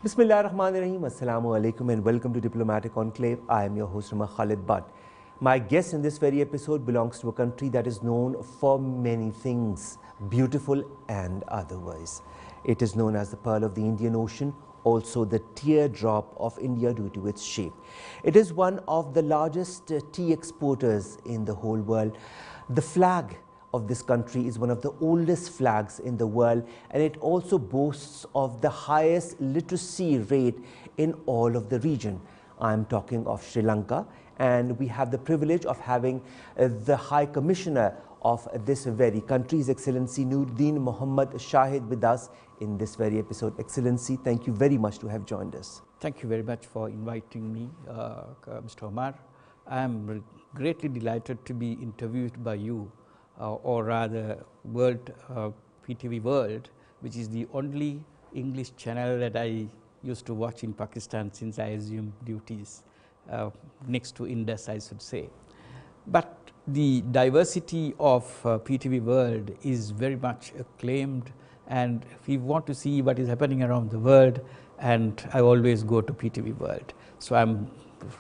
Bismillahirrahmanirrahim. Assalamu alaikum and welcome to Diplomatic Enclave. I am your host, Khalid. But my guest in this very episode belongs to a country that is known for many things, beautiful and otherwise. It is known as the Pearl of the Indian Ocean, also the teardrop of India due to its shape. It is one of the largest tea exporters in the whole world. The flag of this country is one of the oldest flags in the world, and it also boasts of the highest literacy rate in all of the region. I'm talking of Sri Lanka, and we have the privilege of having the High Commissioner of this very country, His Excellency Noordeen Mohamed Shaheid, with us in this very episode. Excellency, thank you very much to have joined us. Thank you very much for inviting me, Mr. Omer. I am greatly delighted to be interviewed by you, or rather PTV World, which is the only English channel that I used to watch in Pakistan since I assumed duties next to Indus, I should say. But the diversity of PTV World is very much acclaimed, and if you want to see what is happening around the world, and I always go to PTV World. So I'm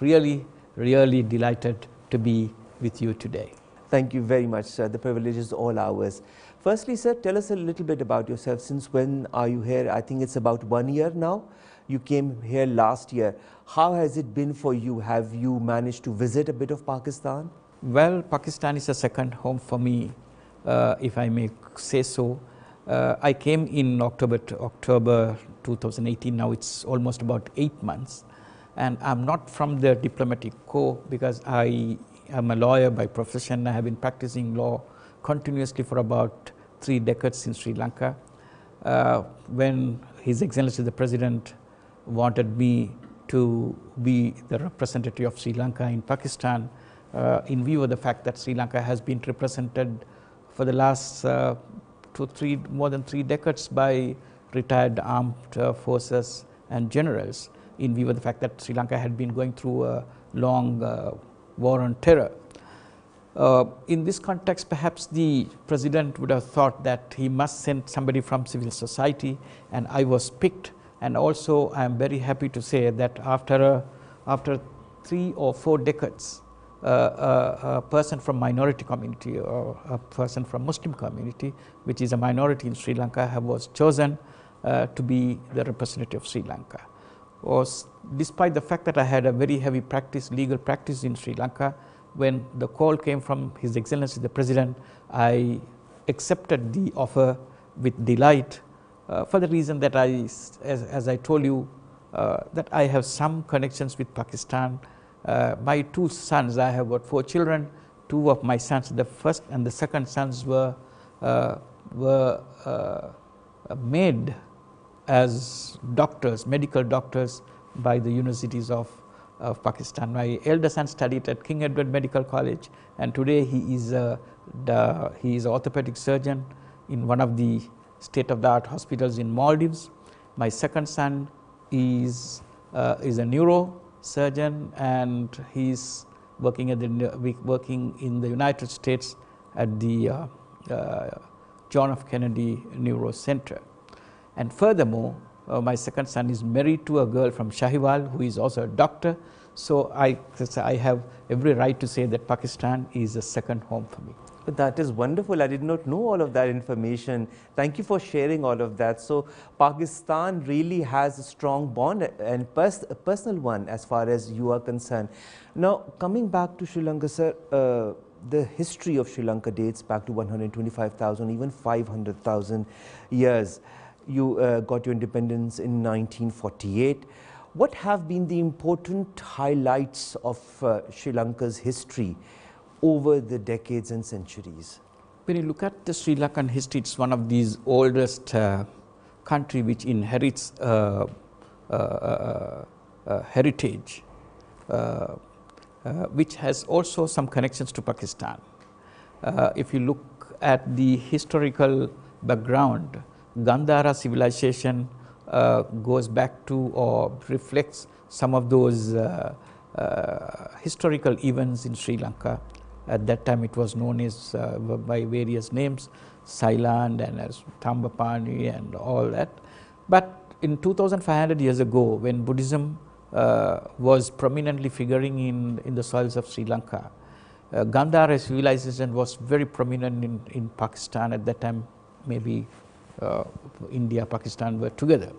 really delighted to be with you today. Thank you very much, sir. The privilege is all ours. Firstly, sir, tell us a little bit about yourself. Since when are you here? I think it's about 1 year now. You came here last year. How has it been for you? Have you managed to visit a bit of Pakistan? Well, Pakistan is a second home for me, if I may say so. I came in October 2018. Now it's almost about 8 months. And I'm not from the diplomatic corps because I'm a lawyer by profession. I have been practicing law continuously for about 3 decades in Sri Lanka. When His Excellency the President wanted me to be the representative of Sri Lanka in Pakistan, in view of the fact that Sri Lanka has been represented for the last more than 3 decades by retired armed forces and generals, in view of the fact that Sri Lanka had been going through a long war on terror. In this context, perhaps the President would have thought that he must send somebody from civil society, and I was picked. And also I am very happy to say that after 3 or 4 decades, a person from minority community or a person from Muslim community, which is a minority in Sri Lanka, was chosen to be the representative of Sri Lanka. Despite the fact that I had a very heavy legal practice in Sri Lanka, when the call came from His Excellency the President, I accepted the offer with delight for the reason that as I told you, that I have some connections with Pakistan. My 2 sons, I have got 4 children. 2 of my sons, the first and the second sons, were made as doctors, medical doctors, by the universities of Pakistan. My elder son studied at King Edward Medical College, and today he is an orthopedic surgeon in one of the state-of-the-art hospitals in Maldives. My second son is a neurosurgeon, and he's working in the United States at the John F. Kennedy Neuro Center. And furthermore, my second son is married to a girl from Shaheid who is also a doctor. So I have every right to say that Pakistan is a second home for me. But that is wonderful. I did not know all of that information. Thank you for sharing all of that. So Pakistan really has a strong bond and a personal one as far as you are concerned. Now, coming back to Sri Lanka, sir, the history of Sri Lanka dates back to 125,000, even 500,000 years. You got your independence in 1948. What have been the important highlights of Sri Lanka's history over the decades and centuries? When you look at the Sri Lankan history, it's one of these oldest country which inherits heritage, which has also some connections to Pakistan. If you look at the historical background, Gandhara civilization goes back to or reflects some of those historical events in Sri Lanka. At that time it was known as by various names, Thailand and as Tambapani and all that. But in 2500 years ago, when Buddhism was prominently figuring in the soils of Sri Lanka, Gandhara civilization was very prominent in Pakistan at that time. Maybe India, Pakistan were together.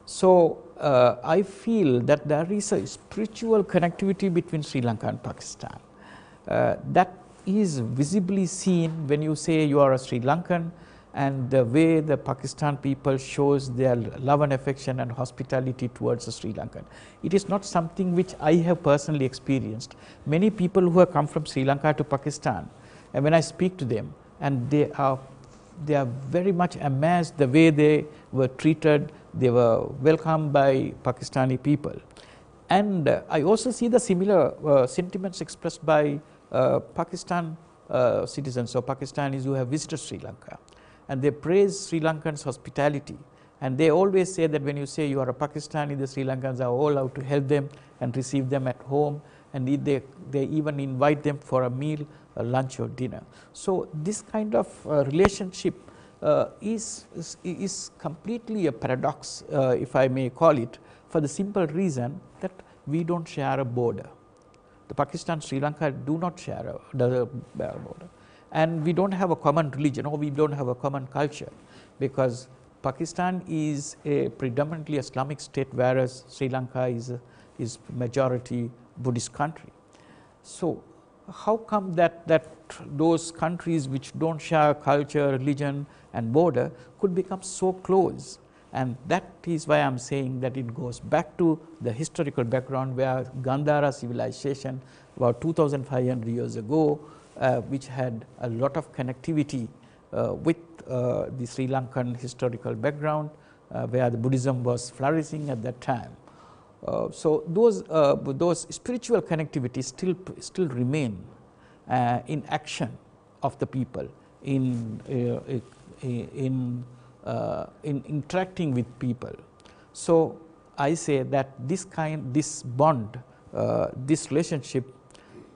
So I feel that there is a spiritual connectivity between Sri Lanka and Pakistan. That is visibly seen when you say you are a Sri Lankan, and the way the Pakistan people shows their love and affection and hospitality towards the Sri Lankan. It is not something which I have personally experienced. Many people who have come from Sri Lanka to Pakistan, and when I speak to them, and they are very much amazed the way they were treated, they were welcomed by Pakistani people. And I also see the similar sentiments expressed by Pakistan citizens or Pakistanis who have visited Sri Lanka. And they praise Sri Lankan's hospitality. And they always say that when you say you are a Pakistani, the Sri Lankans are all out to help them and receive them at home. And they even invite them for a meal, a lunch or dinner. So this kind of relationship is completely a paradox, if I may call it, for the simple reason that we don't share a border. The Pakistan, Sri Lanka do not share a border. And we don't have a common religion, or we don't have a common culture, because Pakistan is a predominantly Islamic state, whereas Sri Lanka is majority Buddhist country. So how come that those countries which don't share culture, religion and border could become so close? And that is why I am saying that it goes back to the historical background, where Gandhara civilization about 2500 years ago, which had a lot of connectivity with the Sri Lankan historical background, where the Buddhism was flourishing at that time. So those spiritual connectivities still remain in action of the people in interacting with people. So I say that this bond, this relationship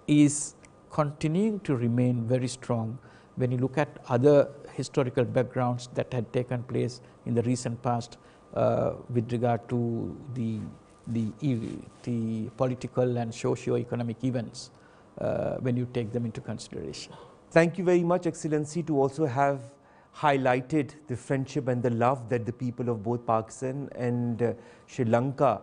is continuing to remain very strong when you look at other historical backgrounds that had taken place in the recent past with regard to the political and socio-economic events when you take them into consideration. Thank you very much, Excellency, to also have highlighted the friendship and the love that the people of both Pakistan and Sri Lanka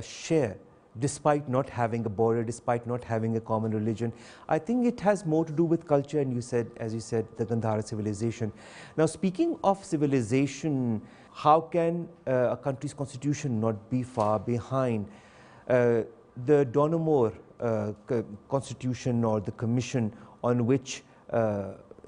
share, despite not having a border, despite not having a common religion. I think it has more to do with culture, and you said, as you said, the Gandhara civilization. Now, speaking of civilization, how can a country's constitution not be far behind? The Donoughmore constitution, or the commission on which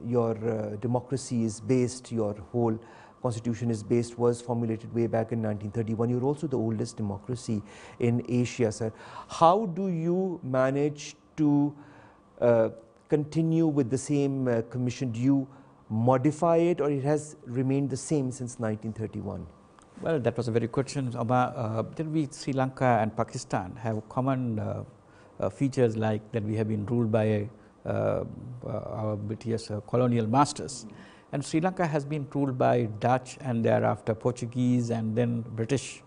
your democracy is based, your whole constitution is based, was formulated way back in 1931. You're also the oldest democracy in Asia, sir. How do you manage to continue with the same commission? Do you modify it, or it has remained the same since 1931? Well, that was a very good question. Sri Lanka and Pakistan have common features, like that we have been ruled by our British colonial masters. And Sri Lanka has been ruled by Dutch, and thereafter Portuguese, and then British.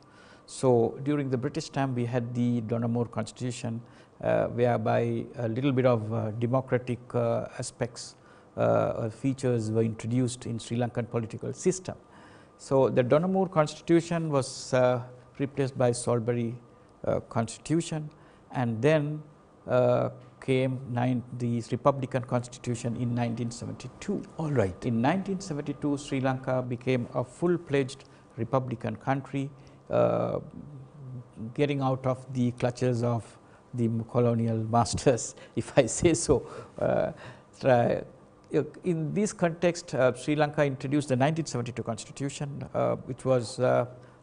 So during the British time, we had the Donoughmore constitution, whereby a little bit of democratic aspects features were introduced in Sri Lankan political system. So the Donoughmore constitution was replaced by Salisbury constitution, and then came the Republican Constitution in 1972. All right. In 1972, Sri Lanka became a full-fledged Republican country, getting out of the clutches of the colonial masters, if I say so. In this context, Sri Lanka introduced the 1972 Constitution, which was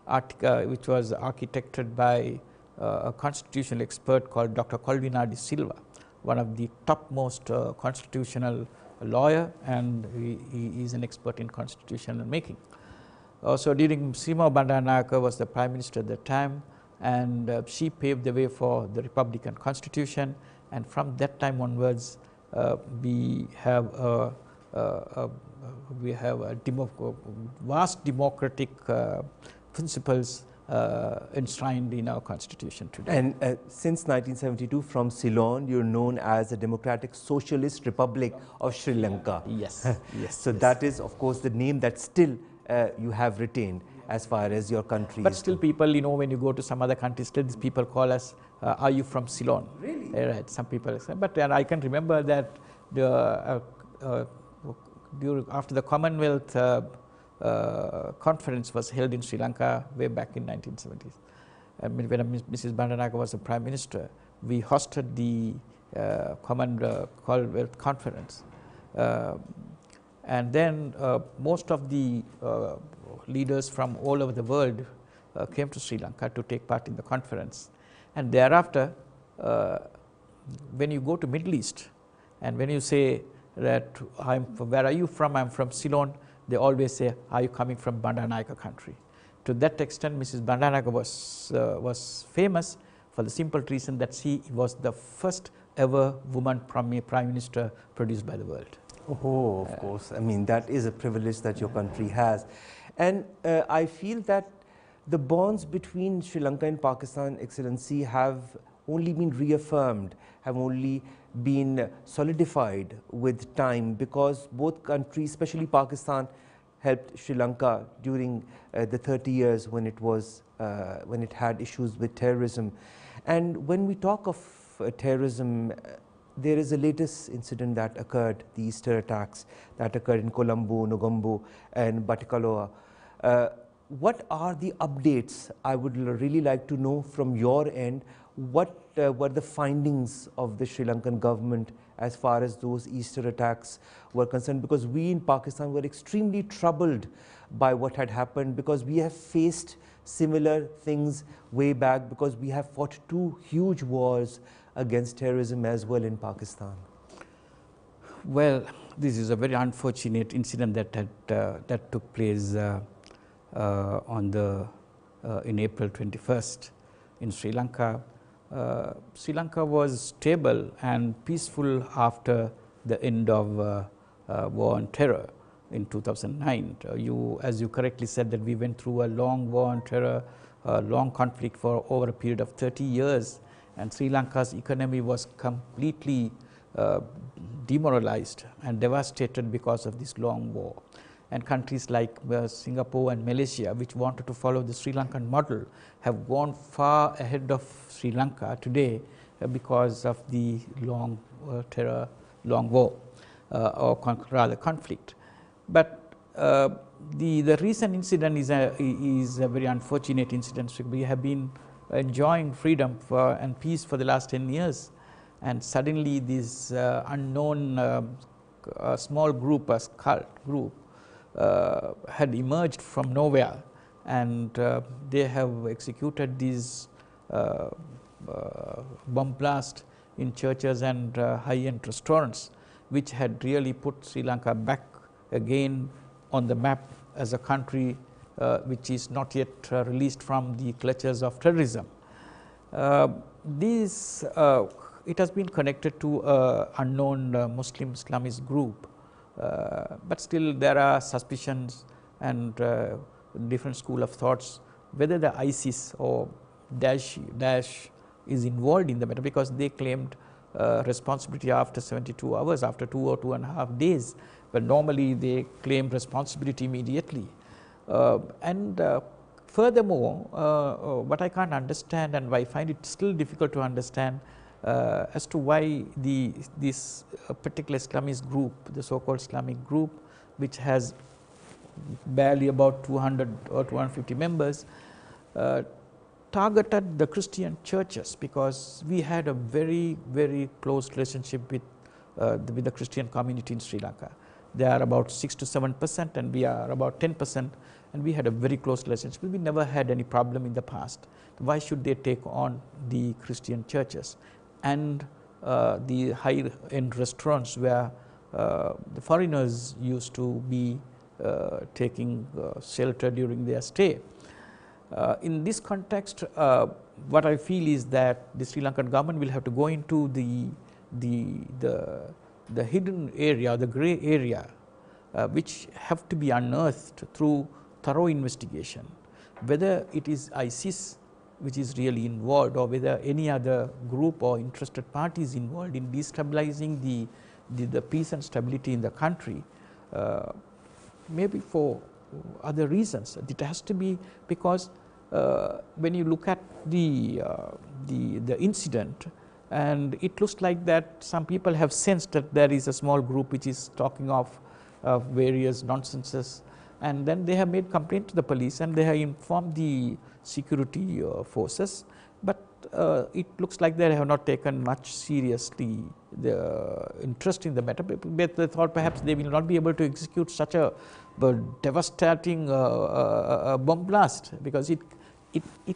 architected by a constitutional expert called Dr. Colvina de Silva, one of the topmost constitutional lawyer, and he is an expert in constitutional making. So during Sima Bandaranaike was the Prime Minister at that time, and she paved the way for the Republican Constitution, and from that time onwards we have a vast democratic principles enshrined in our constitution today. And since 1972, from Ceylon, you're known as the Democratic Socialist Republic of Sri Lanka. Yes, yes. So yes. that is, of course, the name that still you have retained as far as your country But is still people, you know, when you go to some other countries, still these people call us, are you from Ceylon? Really? Right, some people say, but I can remember that the, after the Commonwealth conference was held in Sri Lanka way back in 1970s. When Mrs. Bandaranaike was the Prime Minister, we hosted the Commonwealth conference. And then most of the leaders from all over the world came to Sri Lanka to take part in the conference. And thereafter, when you go to Middle East, and when you say that, where are you from? I'm from Ceylon, they always say, are you coming from Bandaranaike country? To that extent, Mrs. Bandaranaike was famous for the simple reason that she was the first ever woman Prime Minister produced by the world. Oh, of course. I mean, that is a privilege that your country has. And I feel that the bonds between Sri Lanka and Pakistan, Excellency, have only been reaffirmed, have only been solidified with time, because both countries, especially Pakistan, helped Sri Lanka during the 30 years when it had issues with terrorism. And when we talk of terrorism, there is a latest incident that occurred, the Easter attacks that occurred in Colombo, Negombo and Batticaloa. What are the updates? I would really like to know from your end, what were the findings of the Sri Lankan government as far as those Easter attacks were concerned? Because we in Pakistan were extremely troubled by what had happened, because we have faced similar things way back, because we have fought two huge wars against terrorism as well in Pakistan. Well, this is a very unfortunate incident that took place in April 21st in Sri Lanka. Sri Lanka was stable and peaceful after the end of war on terror in 2009. As you correctly said, that we went through a long war on terror, a long conflict for over a period of 30 years, and Sri Lanka's economy was completely demoralized and devastated because of this long war. And countries like Singapore and Malaysia, which wanted to follow the Sri Lankan model, have gone far ahead of Sri Lanka today because of the long war, or rather conflict. But the recent incident is a very unfortunate incident. We have been enjoying freedom and peace for the last 10 years, and suddenly this unknown small group, a cult group, had emerged from nowhere, and they have executed these bomb blasts in churches and high-end restaurants, which had really put Sri Lanka back again on the map as a country which is not yet released from the clutches of terrorism. It has been connected to an unknown Muslim Islamist group, but still there are suspicions and different school of thoughts whether the ISIS or Daesh is involved in the matter, because they claimed responsibility after 72 hours, after 2 or 2.5 days, but normally they claim responsibility immediately. Furthermore, what I can't understand, and I find it still difficult to understand, as to why this particular Islamist group, the so-called Islamic group, which has barely about 200 or 250 members, targeted the Christian churches, because we had a very, very close relationship with the Christian community in Sri Lanka. They are about 6 to 7% and we are about 10%, and we had a very close relationship. We never had any problem in the past. Why should they take on the Christian churches and the high-end restaurants where the foreigners used to be taking shelter during their stay? In this context, what I feel is that the Sri Lankan government will have to go into the hidden area, the grey area, which have to be unearthed through thorough investigation, whether it is ISIS which is really involved, or whether any other group or interested parties involved in destabilizing the peace and stability in the country, maybe for other reasons. It has to be because when you look at the incident, and it looks like that some people have sensed that there is a small group which is talking of various nonsenses, and then they have made complaint to the police and they have informed the security forces, but it looks like they have not taken much seriously the interest in the matter, but they thought perhaps they will not be able to execute such a devastating bomb blast, because it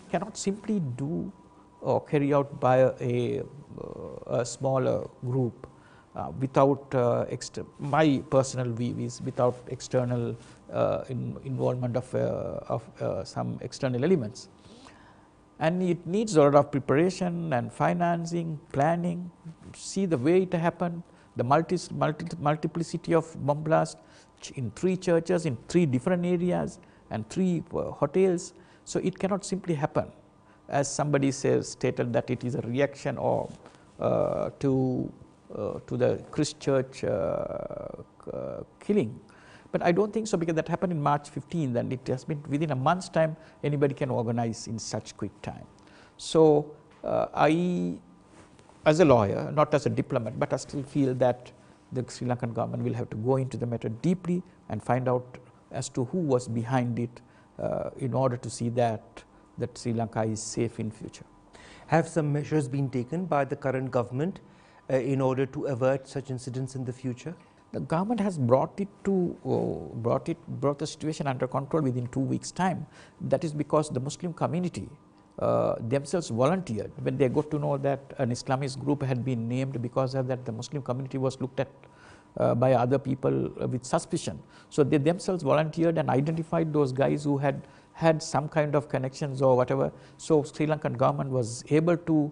cannot simply do or carry out by a smaller group without my personal view is without external involvement of some external elements. And it needs a lot of preparation and financing, planning, see the way it happened, the multiplicity of bomb blasts in 3 churches, in 3 different areas and 3 hotels. So it cannot simply happen, as somebody stated that it is a reaction or to the Christchurch killing. But I don't think so, because that happened in March 15th, and it has been within a month's time anybody can organize in such quick time. So I, as a lawyer, not as a diplomat, but I still feel that the Sri Lankan government will have to go into the matter deeply and find out as to who was behind it in order to see that Sri Lanka is safe in future. Have some measures been taken by the current government in order to avert such incidents in the future? The government has brought the situation under control within 2 weeks' time. That is because the Muslim community themselves volunteered. When they got to know that an Islamist group had been named, because of that the Muslim community was looked at by other people with suspicion. So they themselves volunteered and identified those guys who had some kind of connections or whatever. So Sri Lankan government was able to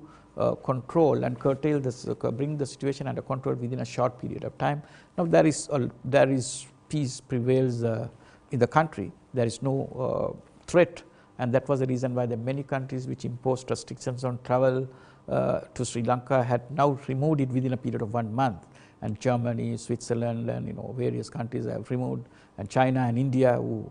control and curtail this, bring the situation under control within a short period of time. Now there is peace prevails in the country. There is no threat, and that was the reason why the many countries which imposed restrictions on travel to Sri Lanka had now removed it within a period of 1 month. And Germany, Switzerland, and various countries have removed, and China and India, who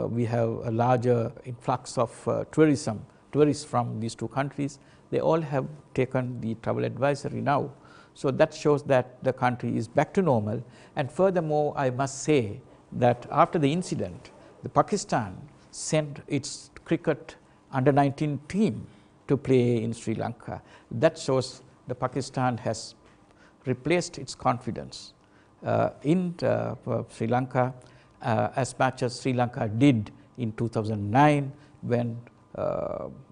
we have a larger influx of tourists from these 2 countries. They all have taken the travel advisory now. So that shows that the country is back to normal. And furthermore, I must say that after the incident, the Pakistan sent its cricket under-19 team to play in Sri Lanka. That shows the Pakistan has replaced its confidence in Sri Lanka as much as Sri Lanka did in 2009 when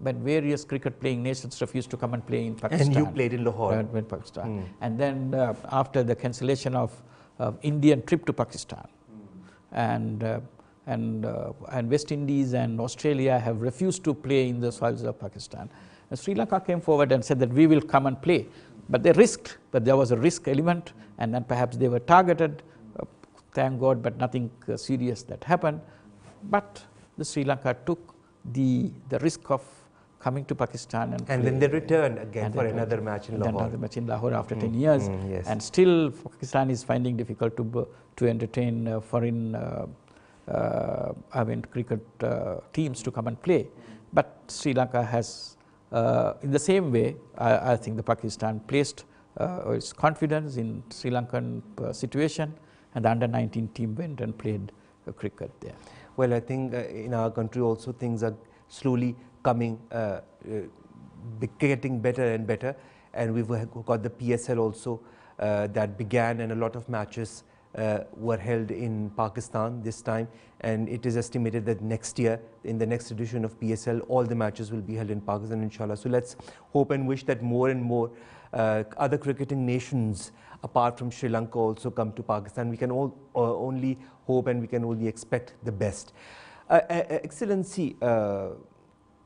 various cricket playing nations refused to come and play in Pakistan. And you played in Lahore. In Pakistan. And then after the cancellation of Indian trip to Pakistan, and West Indies and Australia have refused to play in the soils of Pakistan. And Sri Lanka came forward and said that we will come and play. But they risked, but there was a risk element, and then perhaps they were targeted, thank God, but nothing serious that happened. But the Sri Lanka took the risk of coming to Pakistan and then they returned again for another match in Lahore. Another match in Lahore after 10 years. Yes. And still Pakistan is finding difficult to entertain foreign cricket teams to come and play. But Sri Lanka has, in the same way, I think the Pakistan placed its confidence in Sri Lankan situation, and the under-19 team went and played cricket there. Well, I think in our country also things are slowly coming, getting better and better, and we've got the PSL also that began, and a lot of matches were held in Pakistan this time, and it is estimated that next year, in the next edition of PSL, all the matches will be held in Pakistan, inshallah. So let's hope and wish that more and more other cricketing nations apart from Sri Lanka also come to Pakistan. We can all only hope, and we can only expect the best. Excellency,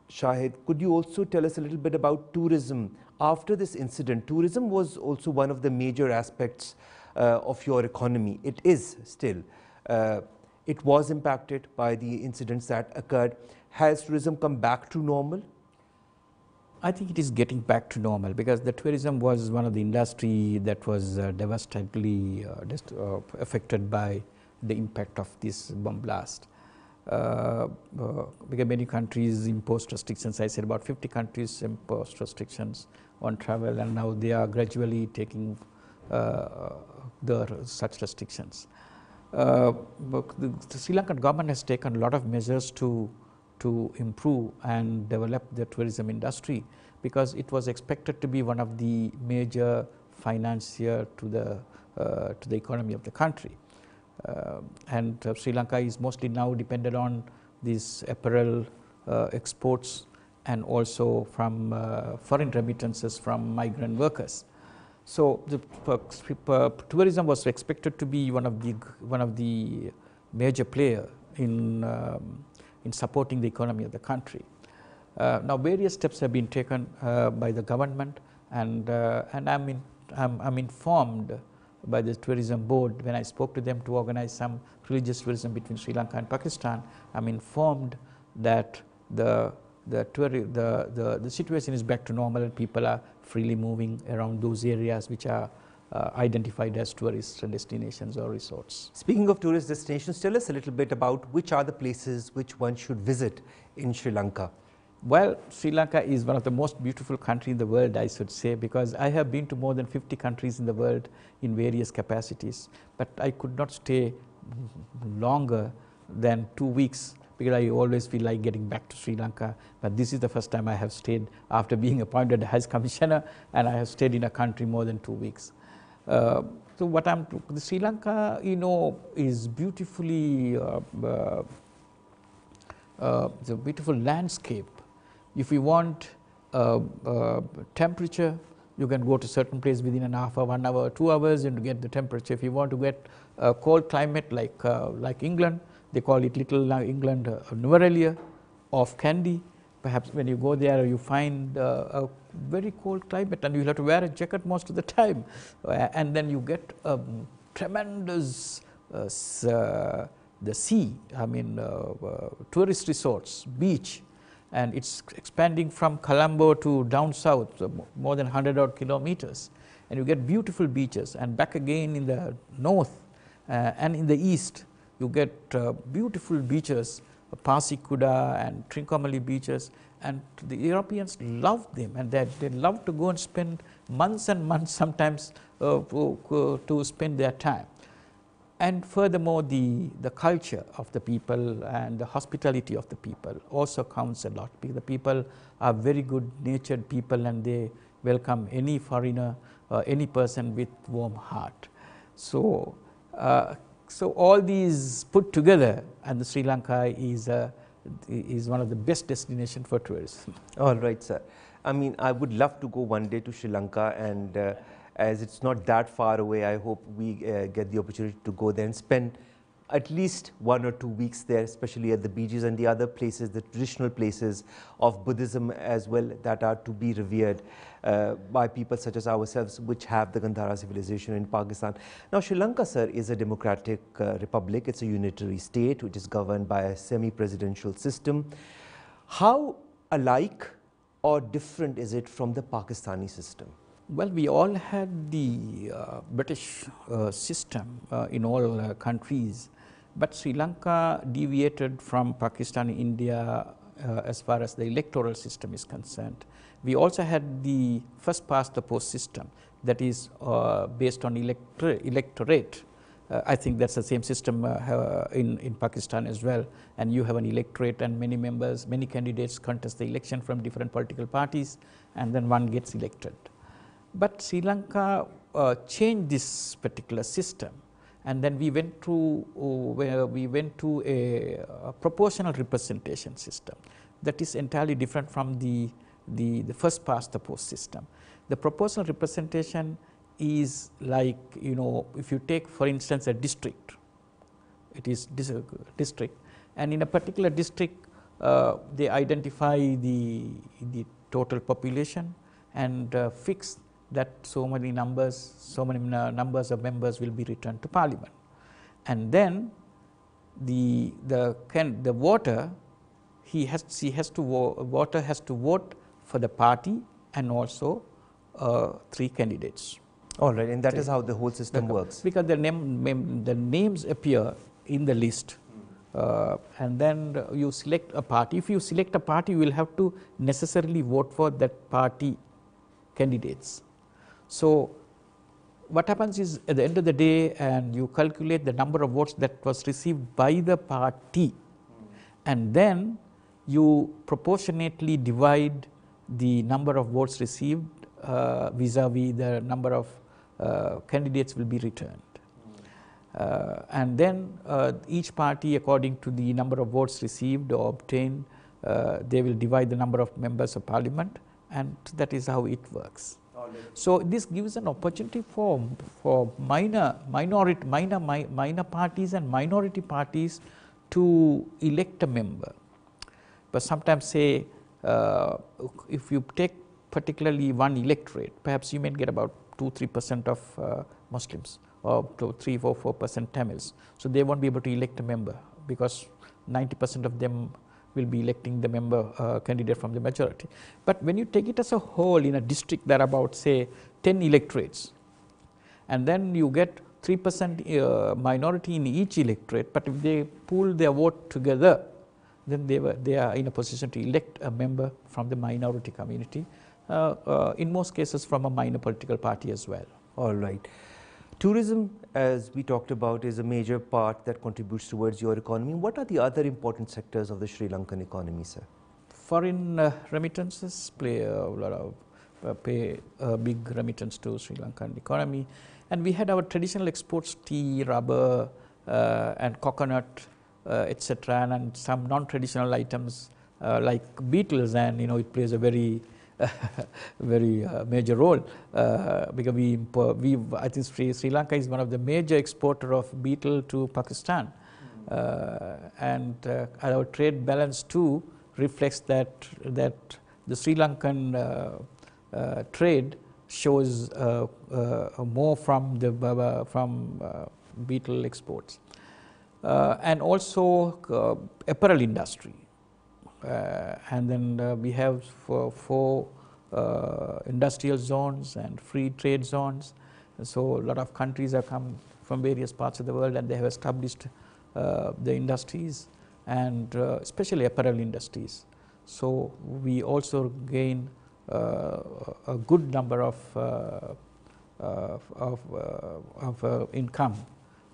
Shaheid, could you also tell us a little bit about tourism? After this incident, tourism was also one of the major aspects of your economy. It is still. it was impacted by the incidents that occurred. Has tourism come back to normal? I think it is getting back to normal, because the tourism was one of the industry that was devastatingly affected by the impact of this bomb blast. Because many countries imposed restrictions. I said about 50 countries imposed restrictions on travel, and now they are gradually taking such restrictions. The Sri Lankan government has taken a lot of measures to improve and develop the tourism industry, because it was expected to be one of the major financier to the economy of the country. Sri Lanka is mostly now dependent on these apparel exports, and also from foreign remittances from migrant workers. So the tourism was expected to be one of the major player in supporting the economy of the country. Now various steps have been taken by the government, and I'm informed by the tourism board. When I spoke to them to organize some religious tourism between Sri Lanka and Pakistan, I'm informed that the situation is back to normal, and people are freely moving around those areas which are identified as tourist destinations or resorts. Speaking of tourist destinations, tell us a little bit about which are the places which one should visit in Sri Lanka. Well, Sri Lanka is one of the most beautiful countries in the world, I should say, because I have been to more than 50 countries in the world in various capacities, but I could not stay longer than 2 weeks, because I always feel like getting back to Sri Lanka. But this is the first time I have stayed after being appointed as Commissioner, and I have stayed in a country more than 2 weeks. So the Sri Lanka, is beautifully, it's a beautiful landscape. If you want temperature, you can go to certain place within an hour, 1 hour, 2 hours, and get the temperature. If you want to get a cold climate like England, they call it Little England, Noordeen of Kandy. Perhaps when you go there, you find a very cold climate, and you have to wear a jacket most of the time. And then you get tremendous the sea. Tourist resorts, beach. And it's expanding from Colombo to down south, more than 100 odd kilometers. And you get beautiful beaches, and back again in the north and in the east, you get beautiful beaches, Pasikuda and Trincomalee beaches, and the Europeans love them, and they love to go and spend months and months sometimes to spend their time. And furthermore, the culture of the people and the hospitality of the people also counts a lot, because the people are very good natured people, and they welcome any foreigner, any person with warm heart. So all these put together, and the Sri Lanka is one of the best destinations for tourism. All right, sir. I would love to go one day to Sri Lanka, and as it's not that far away, I hope we get the opportunity to go there and spend at least 1 or 2 weeks there, especially at the beaches and the other places, the traditional places of Buddhism as well, that are to be revered by people such as ourselves, which have the Gandhara civilization in Pakistan. Now, Sri Lanka, sir, is a democratic republic. It's a unitary state which is governed by a semi-presidential system. How alike or different is it from the Pakistani system? Well, we all had the British system in all countries, but Sri Lanka deviated from Pakistan and India as far as the electoral system is concerned. We also had the first past the post system, that is based on electorate. I think that's the same system in Pakistan as well, and you have an electorate, and many members, many candidates contest the election from different political parties, and then one gets elected. But Sri Lanka changed this particular system, and then we went to a proportional representation system that is entirely different from the first past the post system. The proportional representation is like, if you take for instance a district, it is district, and in a particular district they identify the total population and fix that so many numbers of members will be returned to parliament. And then the voter, voter has to vote for the party and also 3 candidates. All right, and that is how the whole system works. Because the names appear in the list, and then you select a party. If you select a party, you will have to necessarily vote for that party candidates. So what happens is, at the end of the day, and you calculate the number of votes that was received by the party, and then you proportionately divide the number of votes received vis-a-vis the number of candidates will be returned. And then each party, according to the number of votes received or obtained, they will divide the number of members of parliament, and that is how it works. So this gives an opportunity for minor parties and minority parties to elect a member. But sometimes, say, if you take particularly one electorate, perhaps you may get about 2-3% of Muslims, or 3-4% Tamils. So they won't be able to elect a member, because 90% of them will be electing the member candidate from the majority. But when you take it as a whole, in a district, there are about, say, 10 electorates, and then you get 3% minority in each electorate. But if they pool their vote together, then they are in a position to elect a member from the minority community, in most cases from a minor political party as well. All right. Tourism, as we talked about, is a major part that contributes towards your economy. What are the other important sectors of the Sri Lankan economy, sir? Foreign remittances pay a big remittance to Sri Lankan economy, and we had our traditional exports: tea, rubber, and coconut, etc., and some non-traditional items like beetles, and it plays a very very major role, because I think Sri Lanka is one of the major exporter of beetle to Pakistan, and our trade balance too reflects that the Sri Lankan trade shows more from the beetle exports, and also apparel industry. And then we have 4 industrial zones and free trade zones. So a lot of countries have come from various parts of the world, and they have established the industries, and especially apparel industries. So we also gain a good number of income,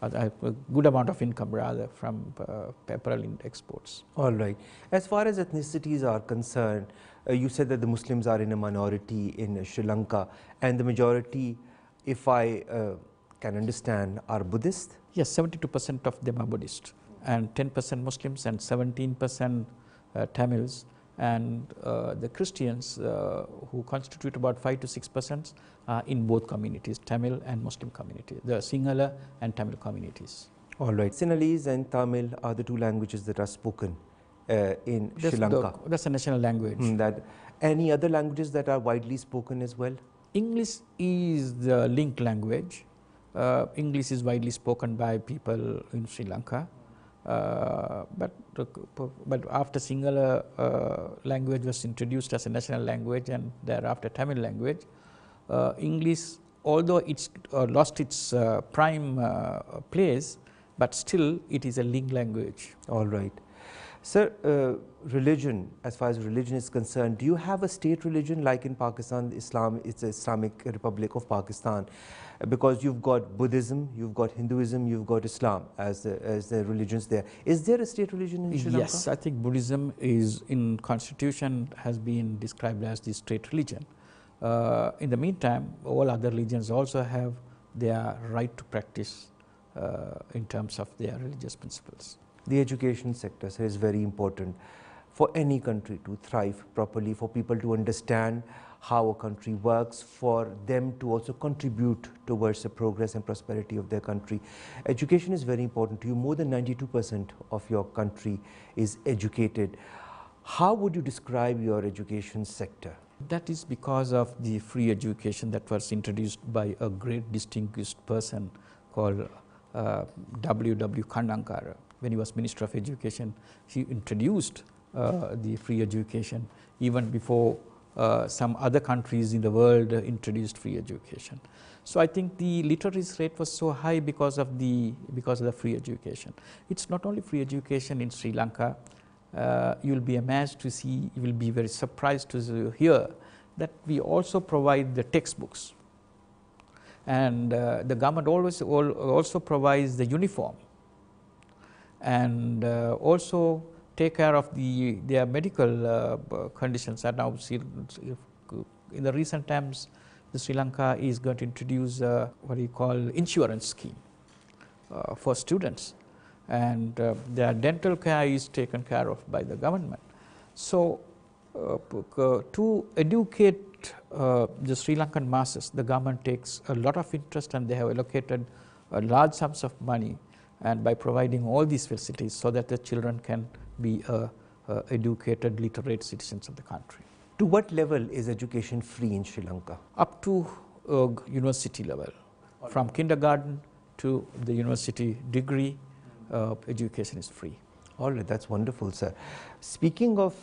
a good amount of income rather, from apparel exports. All right. As far as ethnicities are concerned, you said that the Muslims are in a minority in Sri Lanka, and the majority, if I can understand, are Buddhist? Yes, 72% of them are Buddhist, and 10% Muslims, and 17% Tamils, and the Christians, who constitute about 5 to 6%, in both communities, Tamil and Muslim community, the Sinhala and Tamil communities. All right. Sinhalese and Tamil are the 2 languages that are spoken in Sri Lanka. That's a national language. Any other languages that are widely spoken as well? English is the link language. English is widely spoken by people in Sri Lanka. But after Sinhala language was introduced as a national language, and thereafter Tamil language, English, although it's lost its prime place, but still it is a link language. All right. Sir, religion, as far as religion is concerned, do you have a state religion like in Pakistan? Islam, it's the Islamic Republic of Pakistan, because you've got Buddhism, you've got Hinduism, you've got Islam as the religions there. Is there a state religion in Sri Lanka? Yes, I think Buddhism is in constitution has been described as the state religion. In the meantime, all other religions also have their right to practice in terms of their religious principles. The education sector is very important for any country to thrive properly, for people to understand how a country works, for them to also contribute towards the progress and prosperity of their country. Education is very important to you. More than 92% of your country is educated. How would you describe your education sector? That is because of the free education that was introduced by a great distinguished person called W.W. Kandankara. when he was Minister of Education, he introduced the free education even before some other countries in the world introduced free education. So I think the literacy rate was so high because of the free education. It's not only free education in Sri Lanka. You will be amazed to see, you will be very surprised to hear that we also provide the textbooks, and the government also provides the uniform, and also take care of their medical conditions. And now in the recent times, the Sri Lanka is going to introduce what you call insurance scheme for students, and their dental care is taken care of by the government. So to educate the Sri Lankan masses, the government takes a lot of interest, and they have allocated large sums of money, and by providing all these facilities so that the children can be educated, literate citizens of the country. To what level is education free in Sri Lanka? Up to university level. From kindergarten to the university degree, education is free. All right, that's wonderful, sir. Speaking of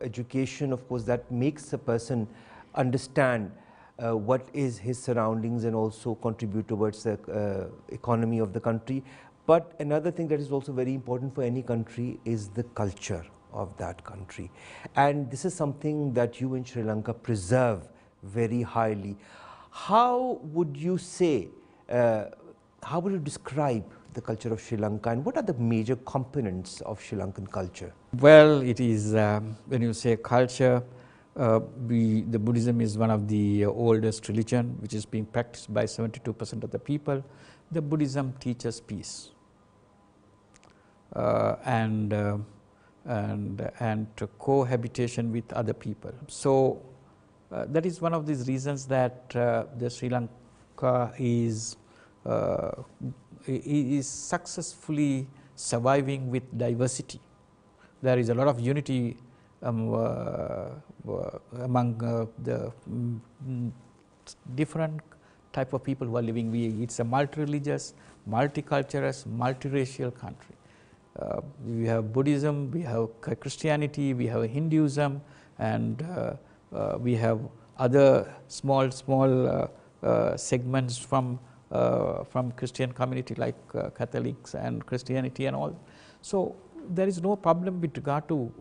education, of course, that makes a person understand what is his surroundings and also contribute towards the economy of the country. But another thing that is also very important for any country is the culture of that country. And this is something that you in Sri Lanka preserve very highly. How would you say, how would you describe the culture of Sri Lanka, and what are the major components of Sri Lankan culture? Well, it is, when you say culture, the Buddhism is one of the oldest religion which is being practiced by 72% of the people. The Buddhism teaches peace and cohabitation with other people. So that is one of these reasons that the Sri Lanka is successfully surviving with diversity. There is a lot of unity among the different type of people who are living. It's a multi-religious, multicultural, multiracial country. We have Buddhism, we have Christianity, we have Hinduism, and we have other small segments from Christian community like Catholics and Christianity and all. So there is no problem with regard to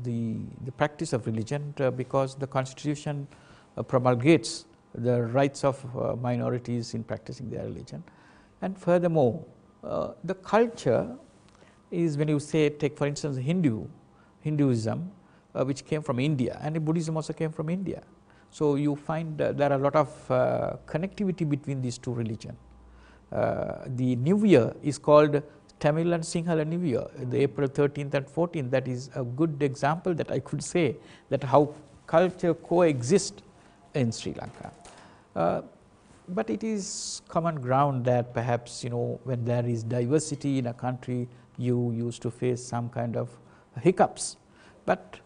the practice of religion because the Constitution promulgates the rights of minorities in practicing their religion. And furthermore, the culture is, when you say, take for instance Hinduism, which came from India, and Buddhism also came from India. So you find there are a lot of connectivity between these two religions. The New Year is called Tamil and Sinhala New Year, the April 13th and 14th. That is a good example that I could say that how culture coexist in Sri Lanka. But it is common ground that perhaps, when there is diversity in a country, you used to face some kind of hiccups. But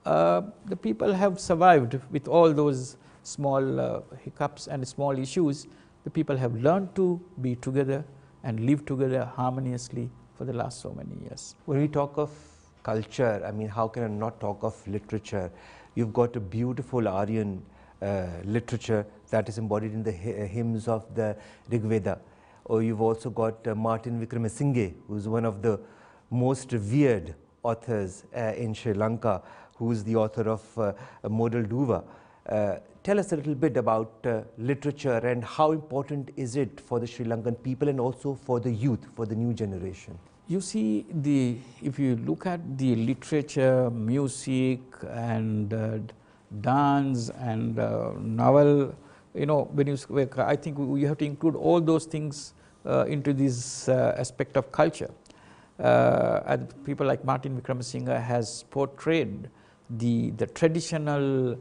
the people have survived with all those small hiccups and small issues. The people have learned to be together and live together harmoniously for the last so many years. When we talk of culture, I mean, how can I not talk of literature? You've got a beautiful Aryan literature that is embodied in the hymns of the Rig Veda. Or you've also got Martin Wickramasinghe, who's one of the most revered authors in Sri Lanka, who is the author of Modal Duva. Tell us a little bit about literature and how important is it for the Sri Lankan people and also for the youth, for the new generation? You see, if you look at the literature, music and dance and novel, when you, I think you have to include all those things into this aspect of culture. And people like Martin Wickramasinghe has portrayed the traditional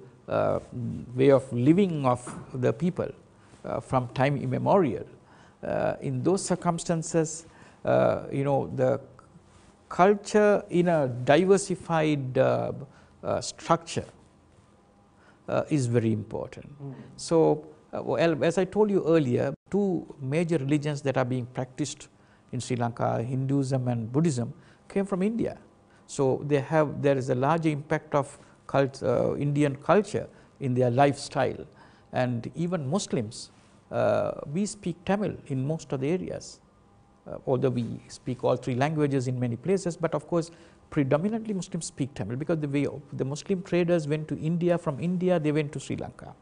way of living of the people from time immemorial. In those circumstances, the culture in a diversified structure is very important. So, well, as I told you earlier, two major religions that are being practiced in Sri Lanka, Hinduism and Buddhism came from India. So there is a large impact of Indian culture in their lifestyle. And even Muslims, we speak Tamil in most of the areas, although we speak all three languages in many places, but of course predominantly Muslims speak Tamil, because the Muslim traders went to India, from India they went to Sri Lanka.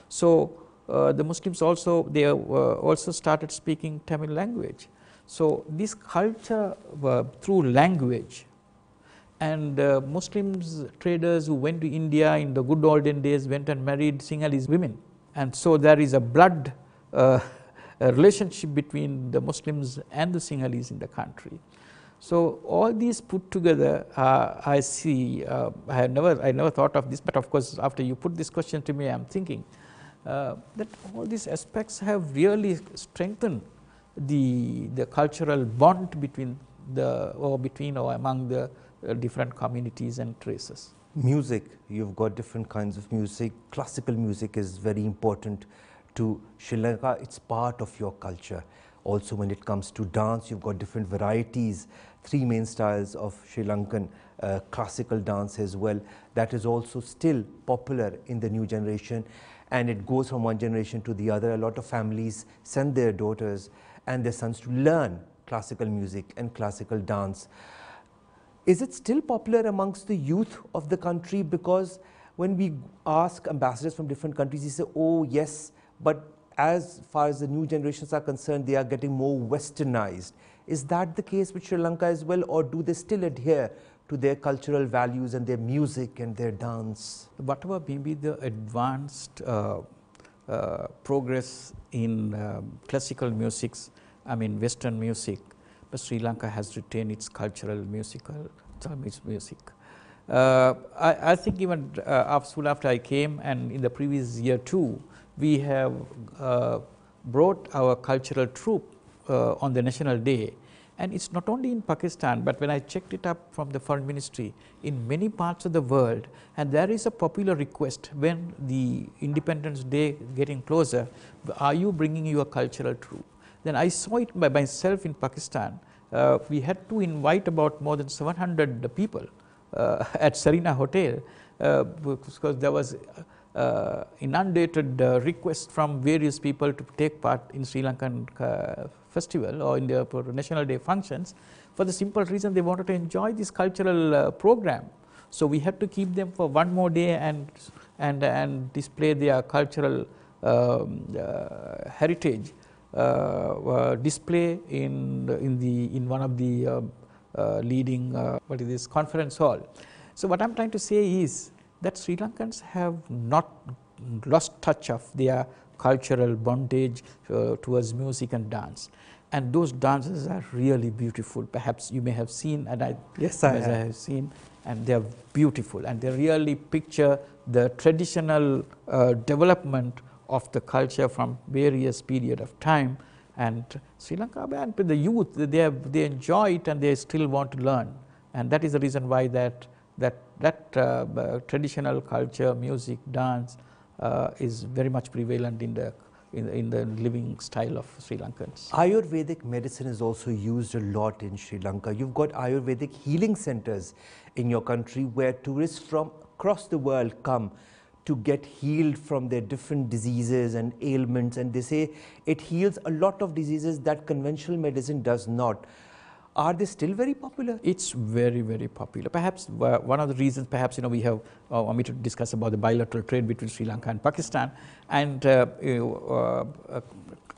So the Muslims also, they also started speaking Tamil language. So this culture through language, and Muslims traders who went to India in the good olden days went and married Sinhalese women, and so there is a blood a relationship between the Muslims and the Sinhalese in the country. So all these put together, I see, I never thought of this, but of course after you put this question to me, I am thinking that all these aspects have really strengthened the cultural bond between or among the different communities and races. Music, you've got different kinds of music. Classical music is very important to Sri Lanka. It's part of your culture. Also when it comes to dance, you've got different varieties, 3 main styles of Sri Lankan classical dance as well. That is also still popular in the new generation, and it goes from one generation to the other. A lot of families send their daughters and their sons to learn classical music and classical dance. Is it still popular amongst the youth of the country? Because when we ask ambassadors from different countries, they say, oh yes, but as far as the new generations are concerned, they are getting more westernized. Is that the case with Sri Lanka as well, or do they still adhere to their cultural values and their music and their dance? Whatever may be the advanced progress in classical musics, I mean Western music, but Sri Lanka has retained its cultural music. I think even after I came, and in the previous year too, we have brought our cultural troupe on the National Day. And it's not only in Pakistan, but when I checked it up from the Foreign Ministry, in many parts of the world, and there is a popular request when the Independence Day getting closer, are you bringing your cultural troupe? Then I saw it by myself in Pakistan. We had to invite about more than 700 people at Serena Hotel because there was inundated requests from various people to take part in Sri Lankan festival or in the National Day functions, for the simple reason they wanted to enjoy this cultural program. So we had to keep them for one more day and display their cultural heritage display in one of the leading conference hall. So what I'm trying to say is that Sri Lankans have not lost touch of their cultural bondage towards music and dance, and those dances are really beautiful. Perhaps you may have seen, and I have seen, and they are beautiful, and they really picture the traditional development of the culture from various period of time. And Sri Lanka, and the youth, they enjoy it and they still want to learn, and that is the reason why that traditional culture, music, dance is very much prevalent in the living style of Sri Lankans. Ayurvedic medicine is also used a lot in Sri Lanka. You've got Ayurvedic healing centers in your country where tourists from across the world come to get healed from their different diseases and ailments, and they say it heals a lot of diseases that conventional medicine does not. Are they still very popular? It's very, very popular. Perhaps one of the reasons, perhaps we have Omer to discuss about the bilateral trade between Sri Lanka and Pakistan, and I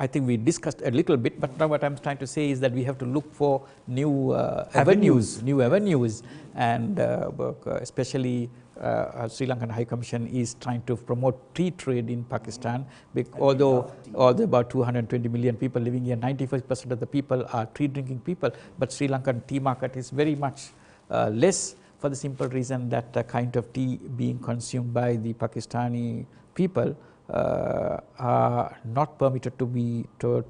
think we discussed a little bit, but now what I'm trying to say is that we have to look for new avenues, and especially Sri Lankan High Commission is trying to promote tea trade in Pakistan, although about 220 million people living here, 95% of the people are tea drinking people, but Sri Lankan tea market is very much less, for the simple reason that the kind of tea being consumed by the Pakistani people are not permitted to be for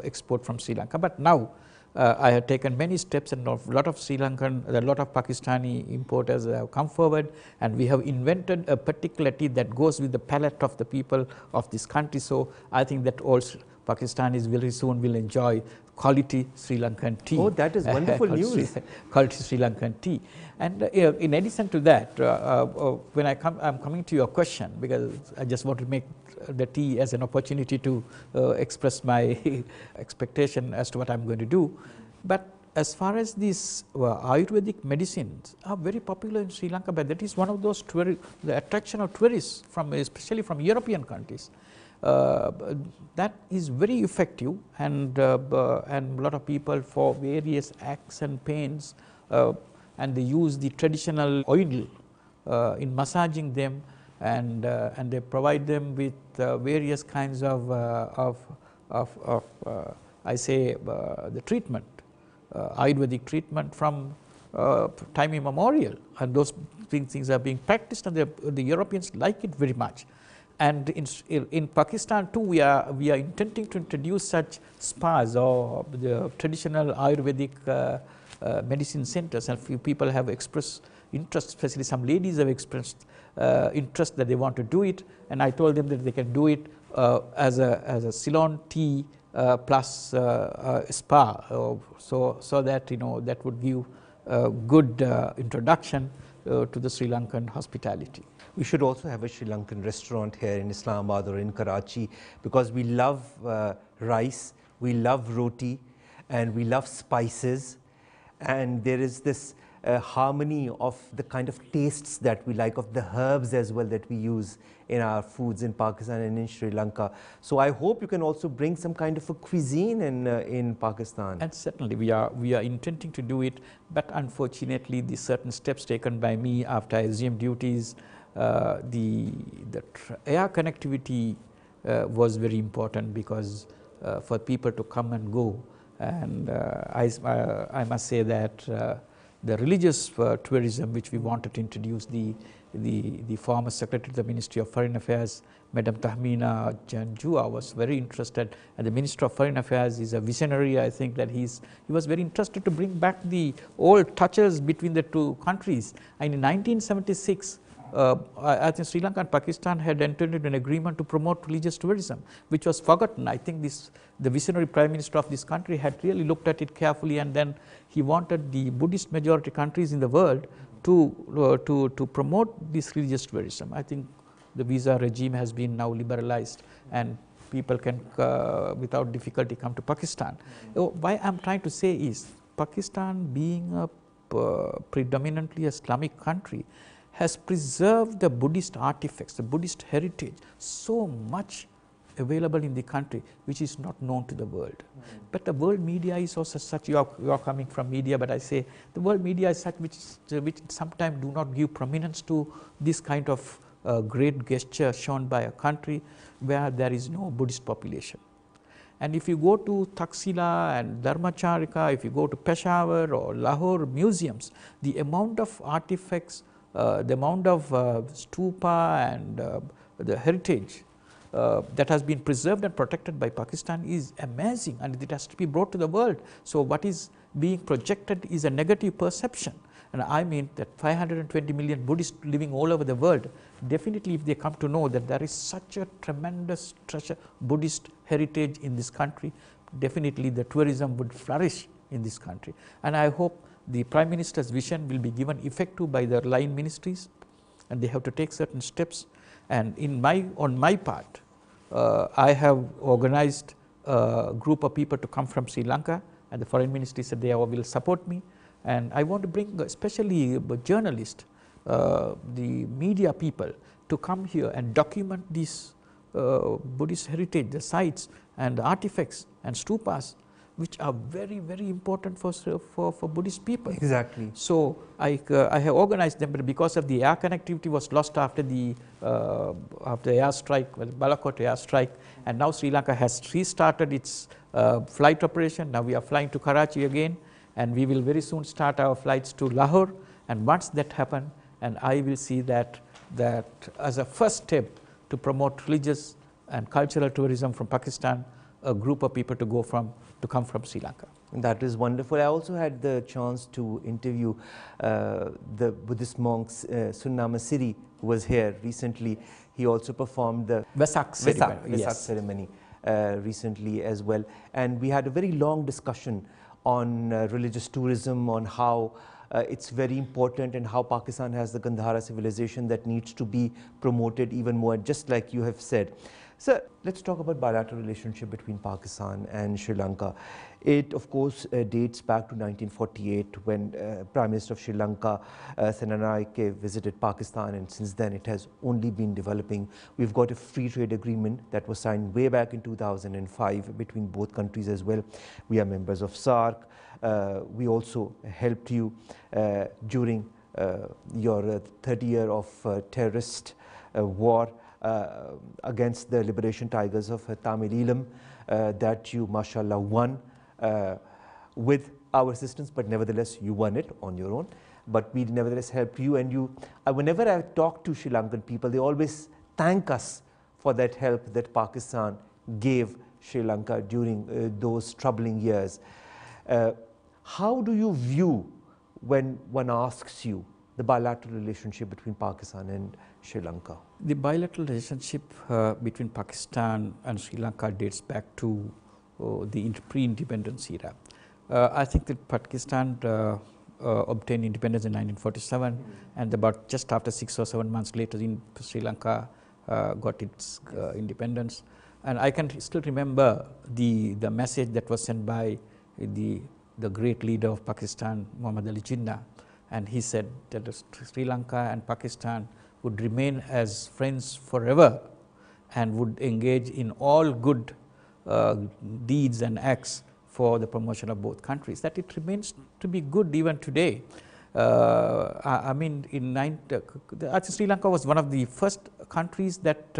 export from Sri Lanka. But now I have taken many steps, and a lot of Pakistani importers have come forward, and we have invented a particular tea that goes with the palate of the people of this country. So I think that also Pakistanis very soon will enjoy quality Sri Lankan tea. Oh, that is wonderful news. Quality Sri Lankan tea. And in addition to that, when I'm coming to your question, because I just want to make the tea as an opportunity to express my expectation as to what I'm going to do. But as far as these Ayurvedic medicines are very popular in Sri Lanka, but that is one of those the attraction of tourists from, especially from European countries. That is very effective, and a lot of people for various aches and pains, and they use the traditional oil in massaging them, and they provide them with various kinds of I say the treatment, Ayurvedic treatment from time immemorial, and those things are being practiced, and the Europeans like it very much. And in Pakistan too, we are intending to introduce such spas or the traditional Ayurvedic medicine centers, and few people have expressed interest, especially some ladies have expressed interest that they want to do it, and I told them that they can do it as a Ceylon tea plus spa, so that that would give a good introduction to the Sri Lankan hospitality. We should also have a Sri Lankan restaurant here in Islamabad or in Karachi, because we love rice, we love roti, and we love spices, and there is this harmony of the kind of tastes that we like, of the herbs as well that we use in our foods in Pakistan and in Sri Lanka. So I hope you can also bring some kind of a cuisine in Pakistan. And certainly we are intending to do it, but unfortunately the certain steps taken by me after I assumed duties, the air connectivity was very important, because for people to come and go, and I must say that the religious tourism which we wanted to introduce, the former Secretary of the Ministry of Foreign Affairs, Madam Tahmina Janjua, was very interested, and the Minister of Foreign Affairs is a visionary. I think that he was very interested to bring back the old touches between the two countries. And in 1976, I think Sri Lanka and Pakistan had entered into an agreement to promote religious tourism, which was forgotten. I think the visionary Prime Minister of this country had really looked at it carefully, and then he wanted the Buddhist majority countries in the world to promote this religious tourism. I think the visa regime has been now liberalized, and people can without difficulty come to Pakistan. Why I'm trying to say is, Pakistan being a predominantly Islamic country has preserved the Buddhist artifacts, the Buddhist heritage, so much available in the country, which is not known to the world. But the world media is also such, you are coming from media, but I say the world media is such which sometimes do not give prominence to this kind of great gesture shown by a country where there is no Buddhist population. And if you go to Taxila and Dharmacharika, if you go to Peshawar or Lahore museums, the amount of artifacts, the amount of stupa and the heritage that has been preserved and protected by Pakistan is amazing, and it has to be brought to the world. So what is being projected is a negative perception, and I mean that 520 million Buddhists living all over the world, definitely if they come to know that there is such a tremendous treasure Buddhist heritage in this country, definitely the tourism would flourish in this country. And I hope the Prime Minister's vision will be given effect to by the line ministries, and they have to take certain steps. And on my part, I have organized a group of people to come from Sri Lanka, and the Foreign Ministry said they will support me. And I want to bring especially journalists, the media people, to come here and document this Buddhist heritage, the sites and the artifacts and stupas, which are very, very important for Buddhist people. Exactly. So I have organized them, but because of the air connectivity was lost after the airstrike, Balakot airstrike, and now Sri Lanka has restarted its flight operation. Now we are flying to Karachi again, and we will very soon start our flights to Lahore. And once that happens, and I will see that as a first step to promote religious and cultural tourism from Pakistan, a group of people to come from Sri Lanka. That is wonderful. I also had the chance to interview the Buddhist monk Sunnama Siri, who was here recently. He also performed the Vesak ceremony. ceremony. recently as well. And we had a very long discussion on religious tourism, on how it's very important and how Pakistan has the Gandhara civilization that needs to be promoted even more, just like you have said. So let's talk about bilateral relationship between Pakistan and Sri Lanka. It of course dates back to 1948 when Prime Minister of Sri Lanka, Senanayake, visited Pakistan, and since then it has only been developing. We've got a free trade agreement that was signed way back in 2005 between both countries as well. We are members of SAARC. We also helped you during your 30 year of terrorist war against the liberation tigers of Tamil Eelam that you mashallah won with our assistance, but nevertheless you won it on your own. But we nevertheless helped you, and you, whenever I talk to Sri Lankan people, they always thank us for that help that Pakistan gave Sri Lanka during those troubling years. How do you view, when one asks you, the bilateral relationship between Pakistan and Sri Lanka? The bilateral relationship between Pakistan and Sri Lanka dates back to the pre-independence era. I think that Pakistan obtained independence in 1947, and about just after 6 or 7 months later, Sri Lanka got its independence. And I can still remember the message that was sent by the great leader of Pakistan, Mohamed Ali Jinnah, and he said that Sri Lanka and Pakistan would remain as friends forever and would engage in all good deeds and acts for the promotion of both countries. That it remains to be good even today. I mean, Sri Lanka was one of the first countries that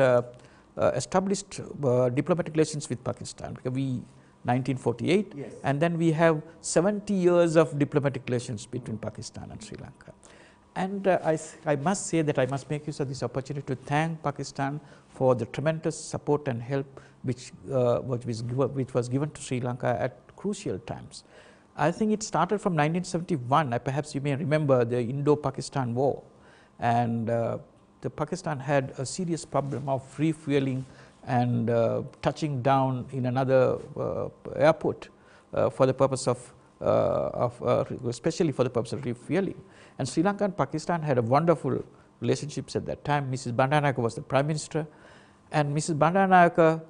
established diplomatic relations with Pakistan, because we 1948, yes. And then we have 70 years of diplomatic relations between Pakistan and Sri Lanka. And I must say that I must make use of this opportunity to thank Pakistan for the tremendous support and help which was given to Sri Lanka at crucial times. I think it started from 1971. Perhaps you may remember the Indo-Pakistan War, and the Pakistan had a serious problem of refueling and touching down in another airport for the purpose of especially for the purpose of refueling. And Sri Lanka and Pakistan had a wonderful relationships at that time. Mrs. Bandaranaike was the Prime Minister, and Mrs. Bandaranaike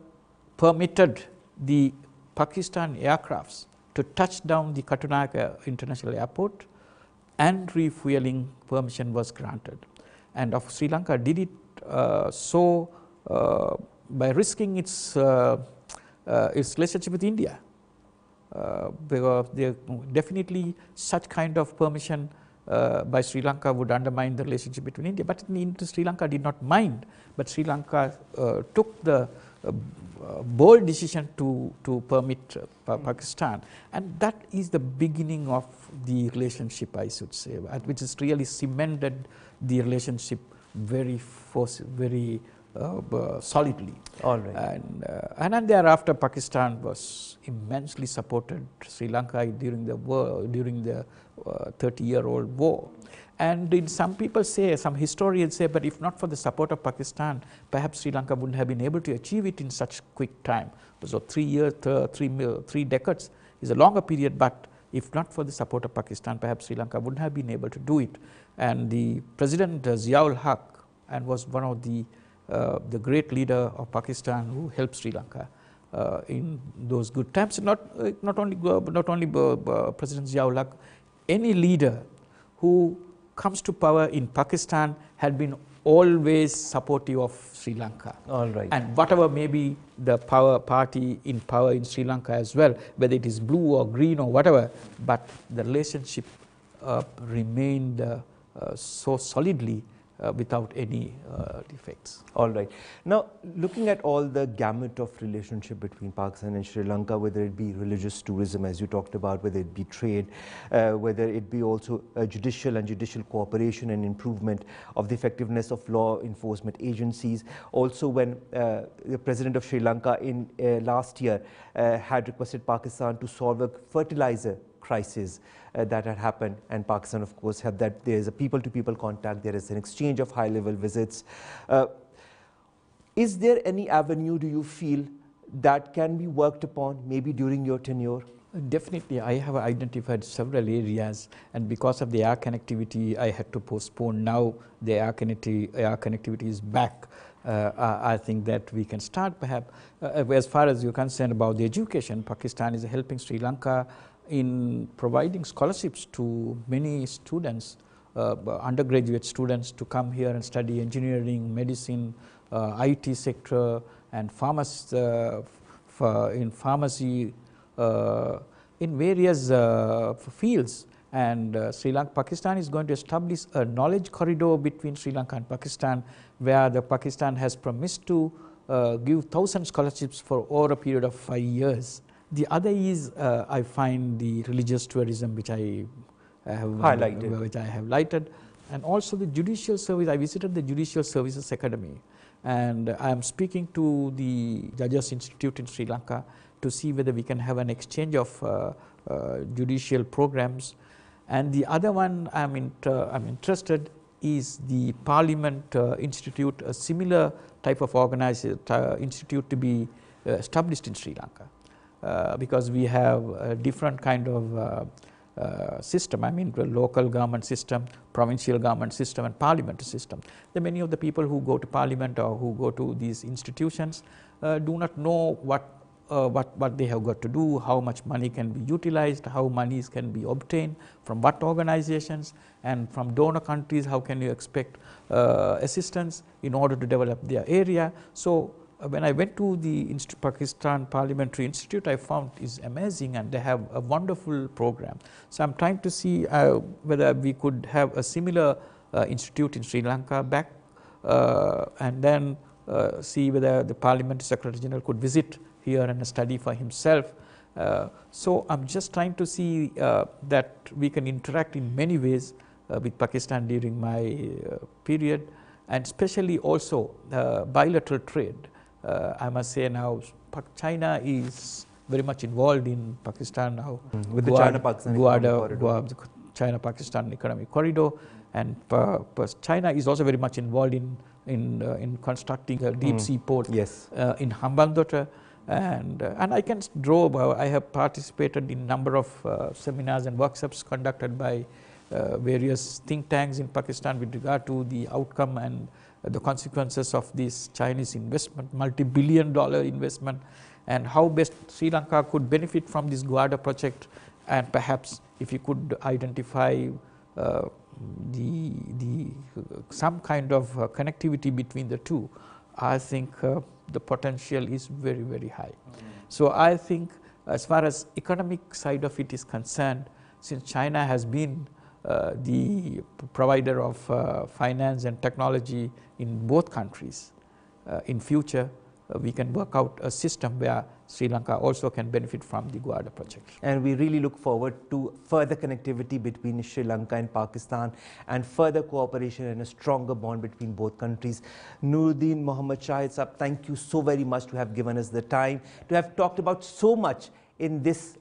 permitted the Pakistan aircrafts to touch down the Katunayake International Airport, and refueling permission was granted. And of Sri Lanka did it by risking its relationship with India, because definitely such kind of permission by Sri Lanka would undermine the relationship between India. But Sri Lanka did not mind, but Sri Lanka took the bold decision to permit Pakistan, and that is the beginning of the relationship, I should say, which has really cemented the relationship very solidly. All right. And then thereafter, Pakistan was immensely supported Sri Lanka during the war, during the 30-year-old war. And some people say, some historians say, but if not for the support of Pakistan, perhaps Sri Lanka wouldn't have been able to achieve it in such quick time. So 3 years, 3 decades is a longer period, but if not for the support of Pakistan, perhaps Sri Lanka wouldn't have been able to do it. And the President Ziaul Haq, and was one of the great leader of Pakistan who helped Sri Lanka in those good times. Not only President Ziaul Haq, any leader who comes to power in Pakistan had been always supportive of Sri Lanka. All right. And whatever may be the party in power in Sri Lanka as well, whether it is blue or green or whatever, but the relationship remained so solidly without any defects. All right. Now, looking at all the gamut of relationship between Pakistan and Sri Lanka, whether it be religious tourism, as you talked about, whether it be trade, whether it be also judicial cooperation and improvement of the effectiveness of law enforcement agencies. Also, when the President of Sri Lanka in last year had requested Pakistan to solve a fertilizer crisis that had happened, and Pakistan of course had that. There is a people-to-people contact, there is an exchange of high-level visits. Is there any avenue, do you feel, that can be worked upon maybe during your tenure? Definitely, I have identified several areas, and because of the air connectivity, I had to postpone. Now the air connectivity is back. I think that we can start perhaps. As far as you're concerned about the education, Pakistan is helping Sri Lanka in providing scholarships to many students, undergraduate students, to come here and study engineering, medicine, IT sector, and in pharmacy, in various fields. And Pakistan is going to establish a knowledge corridor between Sri Lanka and Pakistan, where the Pakistan has promised to give 1,000 scholarships for over a period of 5 years. The other is I find the religious tourism, which I have highlighted, and also the judicial service. I visited the Judicial Services Academy, and I am speaking to the Judges Institute in Sri Lanka to see whether we can have an exchange of judicial programs. And the other one I'm interested is the Parliament Institute, a similar type of institute to be established in Sri Lanka, because we have a different kind of system. The local government system, provincial government system, and parliamentary system. Then many of the people who go to parliament or who go to these institutions do not know what they have got to do, how much money can be utilized, how monies can be obtained, from what organizations, and from donor countries, how can you expect assistance in order to develop their area. So when I went to the Pakistan Parliamentary Institute, I found is amazing, and they have a wonderful program. So I'm trying to see whether we could have a similar institute in Sri Lanka back, and then see whether the Parliamentary Secretary General could visit here and study for himself. So I'm just trying to see that we can interact in many ways with Pakistan during my period, and especially also bilateral trade. I must say now China is very much involved in Pakistan now. With the China-Pakistan Economic Corridor, and China is also very much involved in constructing a deep sea port in Hambantota. And I can draw about, I have participated in number of seminars and workshops conducted by various think tanks in Pakistan with regard to the outcome and the consequences of this Chinese investment, multi-billion-dollar investment, and how best Sri Lanka could benefit from this Guarda project, and perhaps if you could identify some kind of connectivity between the two, I think the potential is very, very high. So I think as far as economic side of it is concerned, since China has been the provider of finance and technology in both countries, in future we can work out a system where Sri Lanka also can benefit from the Guarda project. And we really look forward to further connectivity between Sri Lanka and Pakistan, and further cooperation and a stronger bond between both countries. Noordeen, Mohamed, Shaheid Sahab, thank you so very much to have given us the time, to have talked about so much in this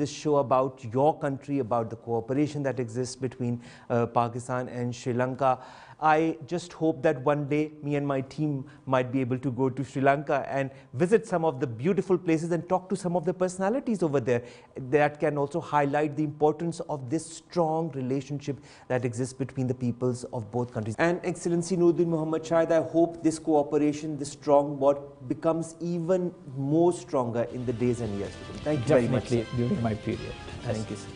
show about your country, about the cooperation that exists between Pakistan and Sri Lanka. I just hope that one day me and my team might be able to go to Sri Lanka and visit some of the beautiful places and talk to some of the personalities over there that can also highlight the importance of this strong relationship that exists between the peoples of both countries. And Excellency Noordeen Mohamed Shaheid, I hope this cooperation, this strong bond becomes even more stronger in the days and years to come. Thank you very much. Definitely during my period. Thank you, sir.